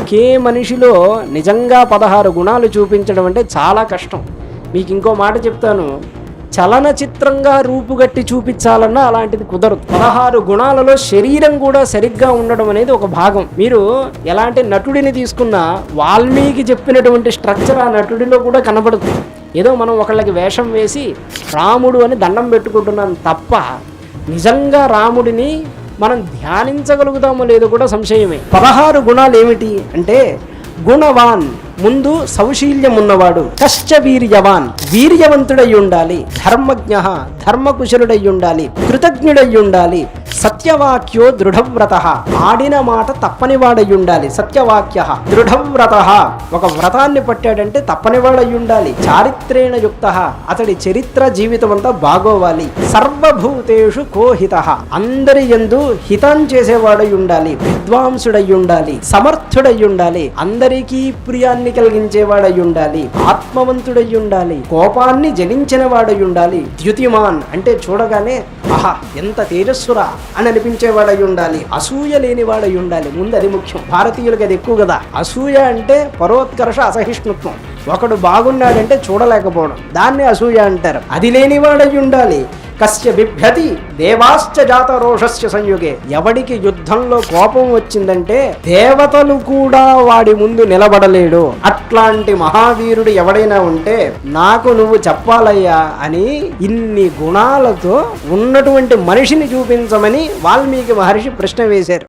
ఒకే మనిషిలో నిజంగా 16 గుణాలు చూపించడం అంటే చాలా కష్టం. మీకు ఇంకో మాట చెప్తాను, చలనచిత్రంగా రూపుగట్టి చూపించాలన్నా అలాంటిది కుదరదు. 16 గుణాలలో శరీరం కూడా సరిగ్గా ఉండడం అనేది ఒక భాగం. మీరు ఎలాంటి నటుడిని తీసుకున్నా వాల్మీకి చెప్పినటువంటి స్ట్రక్చర్ ఆ నటుడిలో కూడా కనబడుతుంది. ఏదో మనం ఒకళ్ళకి వేషం వేసి రాముడు అని దండం పెట్టుకుంటున్నాం తప్ప నిజంగా రాముడిని మనం ధ్యానించగలుగుతామో లేదో కూడా సంశయమే. 16 గుణాలు ఏమిటి అంటే, గుణవాన్ ముందు సౌశీల్యం ఉన్నవాడు, కశ్చ వీర్యవాన్ వీర్యవంతుడై ఉండాలి, ధర్మజ్ఞ ధర్మకుశలుడై ఉండాలి, కృతజ్ఞుడై ఉండాలి, సత్యవాక్యో దృఢవ్రత ఆడిన మాట తప్పనివాడై ఉండాలి, సత్యవాక్య దృఢవ్రత ఒక వ్రతాన్ని పట్టాడంటే తప్పనివాడై ఉండాలి, చారిత్రేణ యుక్త అతడి చరిత్ర జీవితం అంతా బాగోవాలి, సర్వభూతేషు కోహిత అందరి యందు హితం చేసేవాడై ఉండాలి, విద్వాంసుడై ఉండాలి, సమర్థుడై ఉండాలి, అందరికీ ప్రియాన్ని కలిగించేవాడై ఉండాలి, ఆత్మవంతుడై ఉండాలి, కోపాన్ని జనించిన వాడై ఉండాలి, ద్యుతిమాన్ అంటే చూడగానే ఆహా ఎంత తేజస్సురా అని అనిపించేవాడై ఉండాలి, అసూయ లేనివాడై ఉండాలి. ముందు అది ముఖ్యం. భారతీయులకు అది ఎక్కువ కదా. అసూయ అంటే పరోత్కర్ష అసహిష్ణుత్వం. ఒకడు బాగున్నాడంటే చూడలేకపోవడం, దాన్ని అసూయ అంటారు. అది లేనివాడై ఉండాలి. కస్య బిభ్యతి దేవాశ్చ జాత రోషస్య సంయుగే ఎవడికి యుద్ధంలో కోపం వచ్చిందంటే దేవతలు కూడా వాడి ముందు నిలబడలేడు, అట్లాంటి మహావీరుడు ఎవడైనా ఉంటే నాకు నువ్వు చెప్పాలయ్యా అని ఇన్ని గుణాలతో ఉన్నటువంటి మనిషిని చూపించమని వాల్మీకి మహర్షి ప్రశ్న వేశారు.